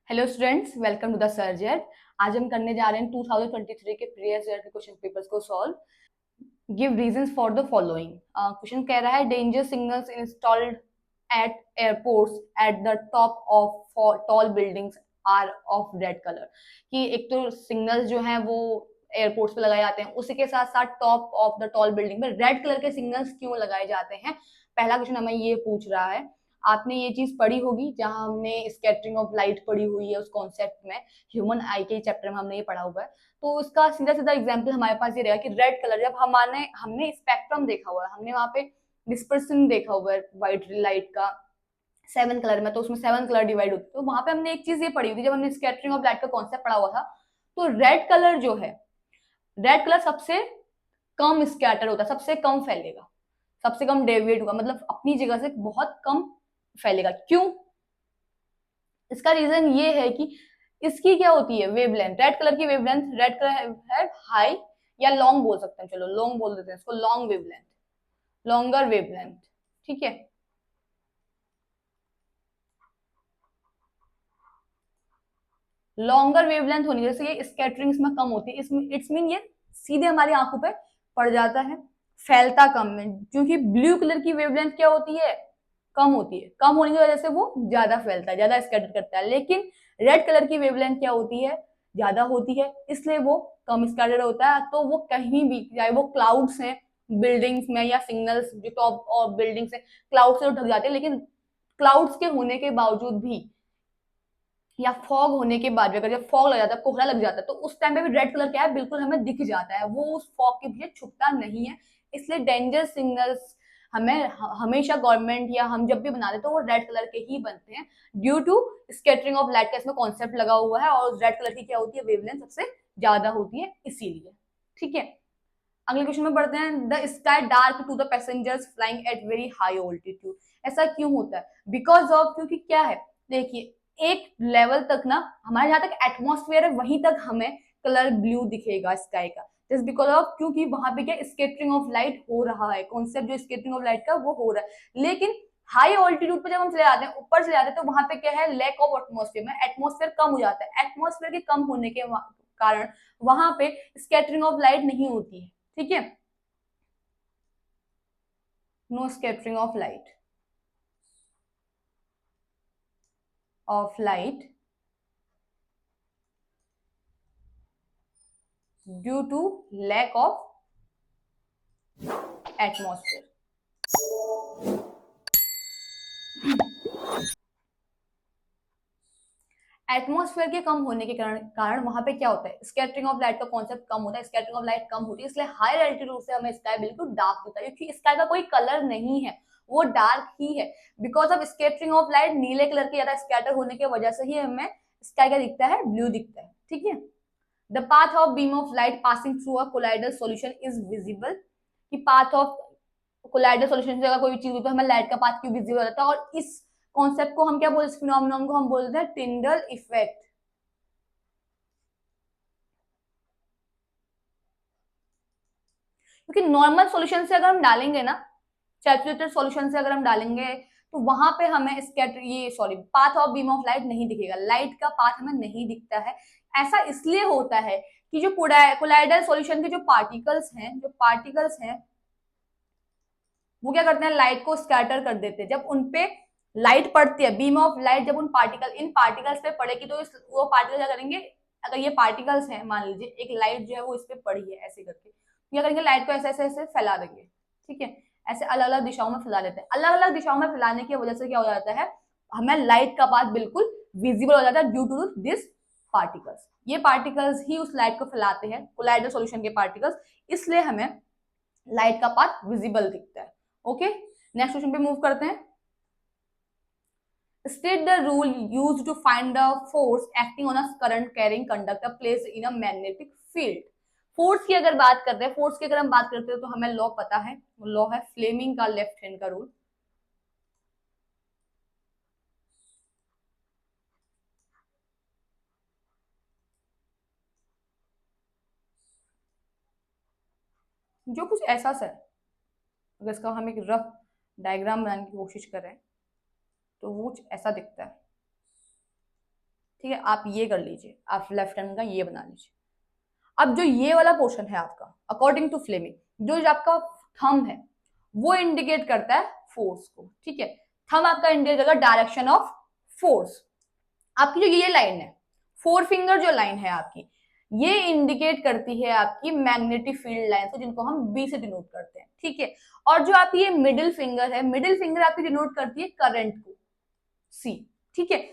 Hello students, welcome to the subject. आज हम करने जा रहे हैं 2023 के प्रीवियस ईयर के क्वेश्चन पेपर्स को solve. Give reasons for the following. Question कह रहा है danger signals installed at airports at the top of tall buildings are of red colour. कि एक तो सिग्नल्स जो हैं वो एयरपोर्ट्स पे लगाए जाते हैं, उसी के साथ साथ top of the tall building में रेड कलर के सिग्नल्स क्यों लगाए जाते हैं। पहला क्वेश्चन हमें ये पूछ रहा है। आपने ये चीज पढ़ी होगी जहां हमने स्कैटरिंग ऑफ लाइट पढ़ी हुई है, उस कॉन्सेप्ट में ह्यूमन आई के चैप्टर में हमने ये पढ़ा हुआ है। तो उसका सीधा सीधा एग्जाम्पल हमारे पास ये रहेगा कि रेड कलर, जब हमारे हमने स्पेक्ट्रम देखा हुआ है, हमने वहां पे डिस्पर्सन देखा हुआ है व्हाइट लाइट का 7 कलर में, तो उसमें 7 कलर डिवाइड होते, तो वहां पे हमने एक चीज ये पढ़ी हुई थी जब हमने स्कैटरिंग ऑफ लाइट का कॉन्सेप्ट पढ़ा हुआ था। तो रेड कलर जो है, रेड कलर सबसे कम स्कैटर होता है, सबसे कम फैलेगा, सबसे कम डेविएट होगा, मतलब अपनी जगह से बहुत कम फैलेगा। क्यों? इसका रीजन ये है कि इसकी क्या होती है वेवलेंथ, रेड कलर की वेवलेंथ, रेड कलर है हाई या लॉन्ग बोल सकते हैं, चलो लॉन्ग बोल देते हैं इसको, लॉन्ग वेवलेंथ, लॉन्गर वेवलेंथ। ठीक है, लॉन्गर वेवलेंथ होने की वजह से ये स्कैटरिंग्स में कम होती है। इसमें इट्स मीन ये सीधे हमारी आंखों पे पड़ जाता है, फैलता कम है। क्योंकि ब्लू कलर की वेवलेंथ क्या होती है, कम होती है, कम होने की वजह से वो ज्यादा फैलता है, ज्यादा स्कैटर करता है। लेकिन रेड कलर की वेवलेंथ क्या होती है, ज्यादा होती है, इसलिए वो कम स्कैटर होता है। तो वो कहीं भी, चाहे वो क्लाउड्स हैं बिल्डिंग्स में या सिग्नल्स जो टॉप और बिल्डिंग्स है, क्लाउड से ढक जाते हैं, लेकिन क्लाउड्स के होने के बावजूद भी या फॉग होने के बाद भी, अगर जब फॉग लग जाता है, कोहरा लग जाता है, तो उस टाइम पे भी रेड कलर क्या है, बिल्कुल हमें दिख जाता है, वो उस फॉग के पीछे छुपता नहीं है। इसलिए डेंजर सिग्नल्स हमें हमेशा गवर्नमेंट या हम जब भी बनाते तो वो रेड कलर के ही बनते हैं, due to scattering of light का इसमें कॉन्सेप्ट लगा हुआ है, और रेड कलर की क्या होती है, वेवलेंथ सबसे ज्यादा होती है इसीलिए। ठीक है, अगले क्वेश्चन में बढ़ते हैं। The sky dark to the passengers flying at very high altitude. ऐसा क्यों होता है? बिकॉज ऑफ, क्योंकि क्या है, देखिए एक लेवल तक ना, हमारे जहां तक एटमोस्फेयर है वहीं तक हमें कलर ब्लू दिखेगा स्काई का, जस्ट बिकॉज ऑफ, क्योंकि वहां पे क्या स्केटरिंग ऑफ लाइट हो रहा है, कॉन्सेप्ट जो स्केटरिंग ऑफ लाइट का वो हो रहा है। लेकिन हाई ऑल्टीट्यूड पे जब हम चले जाते हैं, ऊपर चले जाते हैं, तो वहां पे क्या है, लैक ऑफ एटमोस्फेयर में एटमोस्फेयर कम हो जाता है, एटमोस्फेयर के कम होने के कारण वहां पे स्केटरिंग ऑफ लाइट नहीं होती है। ठीक है, no scattering of light due to lack of atmosphere. Atmosphere के कम होने के कारण वहां पे क्या होता है, स्कैटरिंग ऑफ लाइट का कॉन्सेप्ट कम होता है, स्कैटरिंग ऑफ लाइट कम होती है, इसलिए हायर एल्टीट्यूड से हमें स्काई बिल्कुल डार्क दिखता है, क्योंकि स्काई का कोई कलर नहीं है, वो डार्क ही है। Because of scattering of light, नीले कलर के ज्यादा स्कैटर होने की वजह से ही हमें स्काई का दिखता है, ब्लू दिखता है। ठीक है, the path of beam of light passing through a colloidal solution is visible. कि पाथ ऑफ कोलाइडल सॉल्यूशन से अगर कोई चीज होती है तो हमें लाइट का पाथ क्यों विजिबल हो जाता है, और इस कॉन्सेप्ट को हम क्या बोलते हैं, फिनोमेनन को हम बोलते हैं टिंडल इफेक्ट। क्योंकि नॉर्मल सॉल्यूशन से अगर हम डालेंगे ना, सैचुरेटेड सॉल्यूशन से अगर हम डालेंगे, तो वहां पे हमें स्कैटर, ये sorry, path of beam of light नहीं दिखेगा, लाइट का पाथ हमें नहीं दिखता है। ऐसा इसलिए होता है कि जो कोलाइडल सॉल्यूशन के जो पार्टिकल्स हैं वो क्या करते हैं, लाइट को स्कैटर कर देते हैं। जब उनपे लाइट पड़ती है, बीम ऑफ लाइट जब इन पार्टिकल्स पे पड़ेगी, तो वो पार्टिकल क्या करेंगे, अगर ये पार्टिकल्स हैं, मान लीजिए एक लाइट जो है वो इस पे पड़ी है ऐसे करके, क्या करेंगे, लाइट को ऐसे ऐसे ऐसे फैला देंगे। ठीक है, ऐसे अलग अलग दिशाओं में फैला देते हैं, अलग अलग दिशाओं में फैलाने की वजह से क्या हो जाता है, हमें लाइट का पाथ बिल्कुल विजिबल हो जाता है, ड्यू टू दिस पार्टिकल्स। ये पार्टिकल्स ही उस लाइट को फैलाते हैं, कोलाइडल सॉल्यूशन के पार्टिकल्स, इसलिए हमें लाइट का पाथ विजिबल दिखता है। ओके, नेक्स्ट क्वेश्चन पे मूव करते हैं। State the rule use to find the force acting on a current carrying conductor placed in a magnetic field. Force की अगर बात करते हैं, फोर्स की अगर हम बात करते हैं तो हमें लॉ पता है, वो लॉ है फ्लेमिंग का लेफ्ट हैंड का रूल। जो कुछ ऐसा सा है, अगर इसका हम एक रफ डायग्राम बनाने की कोशिश करें तो वो कुछ ऐसा दिखता है। ठीक है, आप ये कर लीजिए, आप लेफ्ट हैंड का ये बना लीजिए। अब जो ये वाला पोर्शन है आपका, अकॉर्डिंग टू फ्लेमिंग, जो आपका थंब है वो इंडिकेट करता है फोर्स को, ठीक है। थंब आपका इंडिकेट करेगा डायरेक्शन ऑफ फोर्स। आपकी जो ये लाइन है, फोर फिंगर जो लाइन है आपकी, ये इंडिकेट करती है आपकी मैग्नेटिक फील्ड लाइन को, जिनको हम बी से डिनोट करते हैं, ठीक है। और जो आपकी ये मिडिल फिंगर है, मिडिल फिंगर आपकी डिनोट करती है करंट को, सी, ठीक है।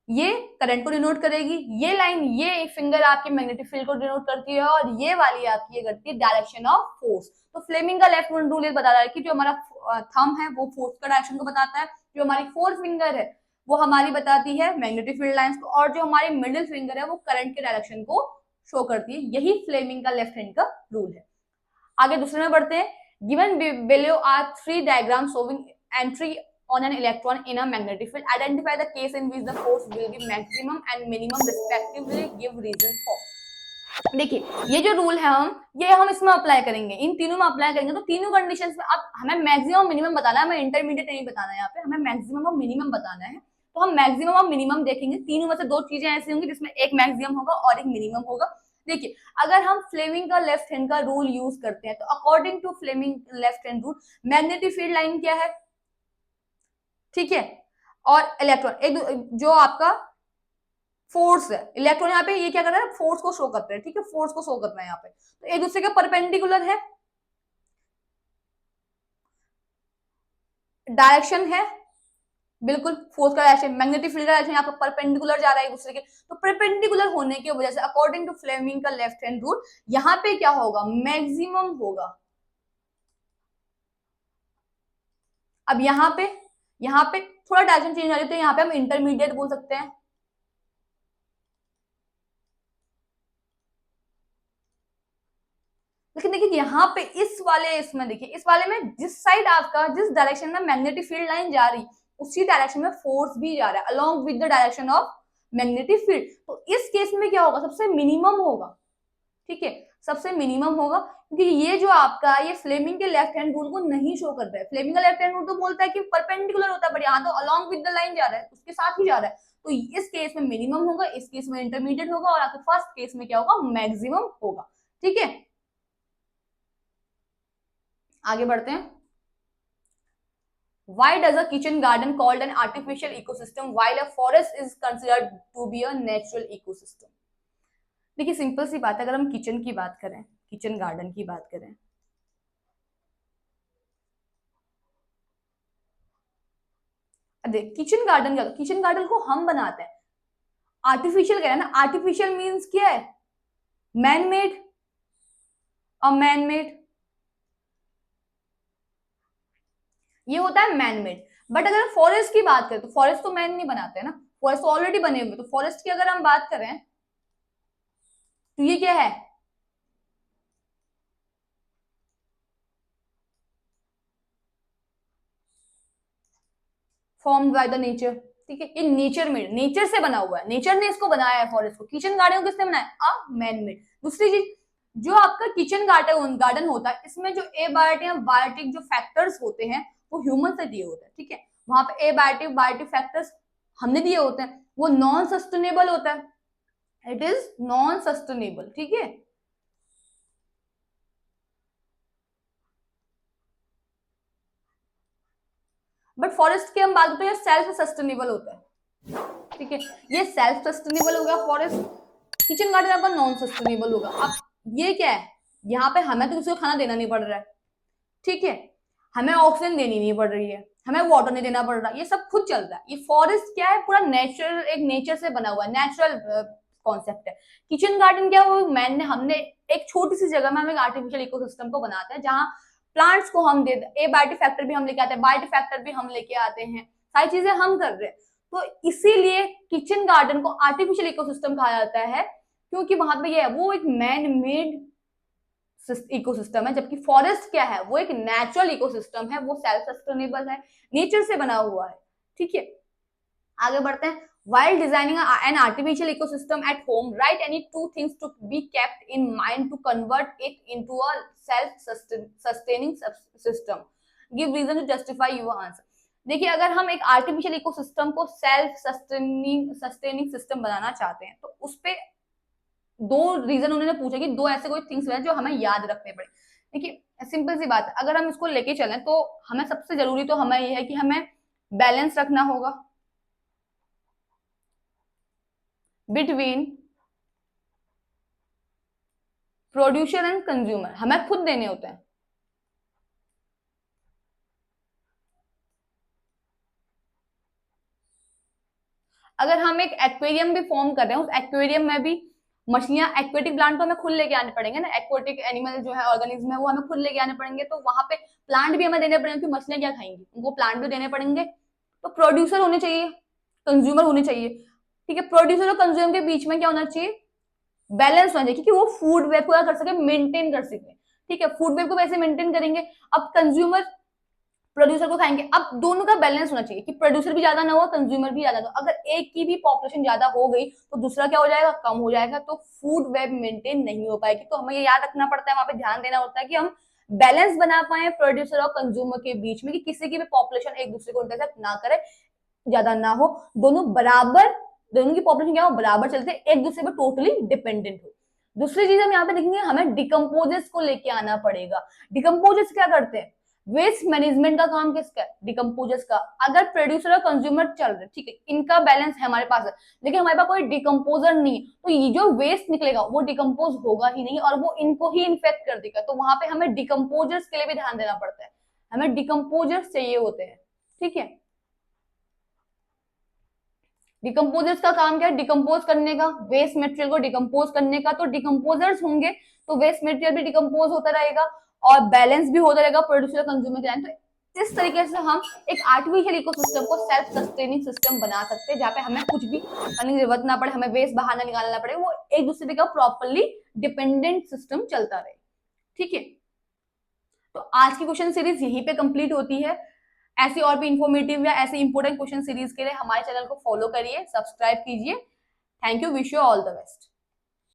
ये करंट को डिनोट करेगी, ये लाइन, ये फिंगर आपके मैग्नेटिक फील्ड को डिनोट करती है, और ये वाली आपकी ये करती है डायरेक्शन ऑफ फोर्स। तो फ्लेमिंग का लेफ्ट हैंड रूल ये बता रहा है कि जो हमारा थंब है वो फोर्स का डायरेक्शन को बताता है, जो हमारी फोर फिंगर है वो हमारी बताती है मैग्नेटिक फील्ड लाइंस को, और जो हमारी मिडिल फिंगर है वो करंट के डायरेक्शन को शो करती है। यही फ्लेमिंग का लेफ्ट हैंड का रूल है। आगे दूसरे में बढ़ते हैं। Given below are 3 diagram showing entry on an electron in a magnetic field. Identify the case in which the force will be maximum and minimum respectively. Give reason for. देखिए ये जो रूल है हम इसमें अप्लाई करेंगे, इन तीनों में apply करेंगे। तो तीनों कंडीशंस में अब हमें मैक्सिमम मिनिमम बताना है, हमें इंटरमीडिएट नहीं बताना है, यहाँ पे हमें मैक्सिमम और मिनिमम बताना है। तो हम मैक्सिमम और मिनिमम देखेंगे। तीनों में से दो चीजें ऐसी होंगी जिसमें एक मैक्सिमम होगा और एक मिनिमम होगा। देखिए अगर हम फ्लेमिंग का लेफ्ट हैंड का रूल यूज करते हैं, तो according to Fleming left hand rule, magnetic field line क्या है, ठीक है, और इलेक्ट्रॉन एक जो आपका फोर्स है, इलेक्ट्रॉन यहाँ पे ये क्या कर रहा है, फोर्स को शो करते हैं, ठीक है, फोर्स को शो कर रहा है यहाँ पे। तो एक दूसरे के परपेंडिकुलर है, डायरेक्शन है, बिल्कुल फोर्स का डायरेक्शन, मैग्नेटिक फील्ड का डायरेक्शन यहाँ पे परपेंडिकुलर जा रहा है एक दूसरे के। तो परपेंडिकुलर होने की वजह से अकॉर्डिंग टू फ्लेमिंग का लेफ्ट हैंड रूल, यहाँ पे क्या होगा, मैक्सिमम होगा। अब यहाँ पे थोड़ा डायरेक्शन चेंज हो जाती है, यहाँ पे हम इंटरमीडिएट बोल सकते हैं। लेकिन देखिए यहाँ पे इसमें देखिए, इस वाले में जिस साइड आपका, जिस डायरेक्शन में मैग्नेटिक फील्ड लाइन जा रही, उसी डायरेक्शन में फोर्स भी जा रहा है along with the direction of magnetic field. तो इस केस में क्या होगा, सबसे मिनिमम होगा, ठीक है, सबसे मिनिमम होगा। क्योंकि ये जो आपका ये फ्लेमिंग के लेफ्ट हैंड रूल को नहीं शो करता है। फ्लेमिंग का लेफ्ट हैंड रूल तो बोलता है कि परपेंडिकुलर होता है, बट यहाँ तो अलोंग विद द लाइन जा रहा है, उसके साथ ही जा रहा है। तो इस केस में मिनिमम होगा, इस केस में इंटरमीडिएट होगा, और आपके फर्स्ट केस में क्या होगा, मैक्सिमम होगा, ठीक है। आगे बढ़ते हैं। Why does a kitchen garden called an artificial ecosystem while a forest is considered to be a natural ecosystem? देखिए सिंपल सी बात है, अगर हम किचन की बात करें, किचन गार्डन की बात करें, देख किचन गार्डन क्या, किचन गार्डन को हम बनाते हैं, आर्टिफिशियल कह रहे हैं ना। आर्टिफिशियल मीन्स क्या है, मैन मेड, मैन मेड, ये होता है मैन मेड। बट अगर फॉरेस्ट की बात करें, तो फॉरेस्ट तो मैन नहीं बनाते ना, फॉरेस्ट तो ऑलरेडी बने हुए। तो फॉरेस्ट की अगर हम बात करें, तो ये क्या है, फॉर्म्ड बाय द नेचर, ठीक है, ये नेचर मेड, नेचर से बना हुआ है, नेचर ने इसको बनाया है फॉरेस्ट को। किचन गार्डन को किसने बनाया, मैन मेड। दूसरी चीज, जो आपका किचन गार्डन होता है, इसमें जो एबायोटिक या बायोटिक जो फैक्टर्स होते हैं वो ह्यूमन से दिए होते हैं, ठीक है। वहां पे एबायोटिक बायोटिक फैक्टर्स हमने दिए होते हैं, वो नॉन सस्टेनेबल होता है, इट इज नॉन सस्टेनेबल, ठीक है। बट फॉरेस्ट की हम बात करते हैं, सेल्फ सस्टेनेबल होता है, ठीक है, ये सेल्फ सस्टेनेबल हो गया फॉरेस्ट। किचन गार्डन आपका नॉन सस्टेनेबल होगा। अब ये क्या है, यहाँ पे हमें तो किसी को खाना देना नहीं पड़ रहा है, ठीक है, हमें ऑक्सीजन देनी नहीं पड़ रही है, हमें वाटर नहीं देना पड़ रहा, ये सब खुद चल रहा है। ये फॉरेस्ट क्या है, पूरा नेचुरल, एक नेचर से बना हुआ है, नेचुरल कॉन्सेप्ट है। किचन गार्डन क्या हुआ, मैन ने, हमने एक छोटी सी जगह में हम एक आर्टिफिशियल इकोसिस्टम को बनाते हैं, जहाँ प्लांट्स को हम दे, ए बायोटिक फैक्टर भी हम लेके आते हैं, बायोटिक फैक्टर भी हम लेके आते हैं, सारी चीजें हम कर रहे हैं। तो इसीलिए किचन गार्डन को आर्टिफिशियल इकोसिस्टम कहा जाता है, क्योंकि वहां पे ये है, वो एक मैन मेड इकोसिस्टम है। जबकि फॉरेस्ट क्या है, वो एक नेचुरल इकोसिस्टम है, वो सेल्फ सस्टेनेबल है, नेचर से बना हुआ है, ठीक है। आगे बढ़ते हैं। While designing an artificial ecosystem at home, write any two things to be kept in mind to convert it into a self-sustaining system. Give reason to justify your answer. देखिए अगर हम एक आर्टिफिशियल इकोसिस्टम को self sustaining system बनाना चाहते हैं तो उस पे दो रीजन उन्होंने पूछा कि दो ऐसे कोई थिंग्स हैं जो हमें याद रखने पड़े। देखिए सिंपल सी बात है, अगर हम इसको लेके चलें तो हमें सबसे जरूरी तो हमें यह है कि हमें बैलेंस रखना होगा बिटवीन प्रोड्यूसर एंड कंज्यूमर, हमें खुद देने होते हैं। अगर हम एक एक्वेरियम भी फॉर्म कर रहे हैं, उस एक्वेरियम में भी मछलियां, एक्वेटिक प्लांट तो हमें खुद लेके आने पड़ेंगे ना, एक्वेटिक एनिमल जो है ऑर्गेनिज्म है वो हमें खुद लेके आने पड़ेंगे, तो वहां पे प्लांट भी हमें देने पड़ेंगे क्योंकि मछलियां क्या खाएंगी, उनको प्लांट भी देने पड़ेंगे। तो प्रोड्यूसर होने चाहिए, कंज्यूमर होने चाहिए, ठीक है। प्रोड्यूसर और कंज्यूमर के बीच में क्या होना चाहिए, बैलेंस होना चाहिए, क्योंकि वो फूड वेब को क्या कर सके, मेंटेन कर सके, ठीक है। फूड वेब को वैसे मेंटेन करेंगे, अब कंज्यूमर प्रोड्यूसर को खाएंगे, अब दोनों का बैलेंस होना चाहिए कि प्रोड्यूसर भी ज्यादा ना हो, कंज्यूमर भी ज्यादा ना हो। अगर एक की भी पॉपुलेशन ज्यादा हो गई तो दूसरा क्या हो जाएगा, कम हो जाएगा, तो फूड वेब मेंटेन नहीं हो पाएगी। तो हमें ये याद रखना पड़ता है, वहां पे ध्यान देना होता है कि हम बैलेंस बना पाए प्रोड्यूसर और कंज्यूमर के बीच में, कि किसी की भी पॉपुलेशन एक दूसरे को इंटरसेक्ट ना करे, ज्यादा ना हो, दोनों बराबर, दोनों की पॉपुलेशन क्या हो, बराबर चलते, एक दूसरे पर टोटली डिपेंडेंट हो। दूसरी चीज हम यहाँ पे देखेंगे, हमें डिकम्पोजर्स को लेके आना पड़ेगा। डिकम्पोजर्स क्या करते हैं, वेस्ट मैनेजमेंट का काम किसका है, डिकम्पोजर्स का। अगर प्रोड्यूसर और कंज्यूमर चल रहे, ठीक है, इनका बैलेंस है हमारे पास है, लेकिन हमारे पास कोई डिकम्पोजर नहीं है, तो ये जो वेस्ट निकलेगा वो डिकम्पोज होगा ही नहीं और वो इनको ही इन्फेक्ट कर देगा। तो वहां पे हमें डिकम्पोजर्स के लिए भी ध्यान देना पड़ता है, हमें डिकम्पोजर्स चाहिए होते हैं, ठीक है। डिकम्पोजर्स का काम क्या है, डिकम्पोज करने का, वेस्ट मटेरियल को डिकम्पोज करने का। तो डिकम्पोजर्स होंगे तो वेस्ट मटेरियल भी डिकम्पोज होता रहेगा और बैलेंस भी होता रहेगा प्रोड्यूसर कंज्यूमर के लाइन। तो इस तरीके से हम एक आर्टिफिशियल इकोसिस्टम को सेल्फ सस्टेनिंग सिस्टम बना सकते हैं, जहाँ पे हमें कुछ भी करने की जरूरत ना पड़े, हमें वेस्ट बाहर ना निकालना पड़े, वो एक दूसरे का प्रॉपरली डिपेंडेंट सिस्टम चलता रहे, ठीक है। तो आज की क्वेश्चन सीरीज यहीं पे कंप्लीट होती है। ऐसी और भी इंफॉर्मेटिव या ऐसे इंपोर्टेंट क्वेश्चन सीरीज के लिए हमारे चैनल को फॉलो करिए, सब्सक्राइब कीजिए। Thank you, wish you all the best.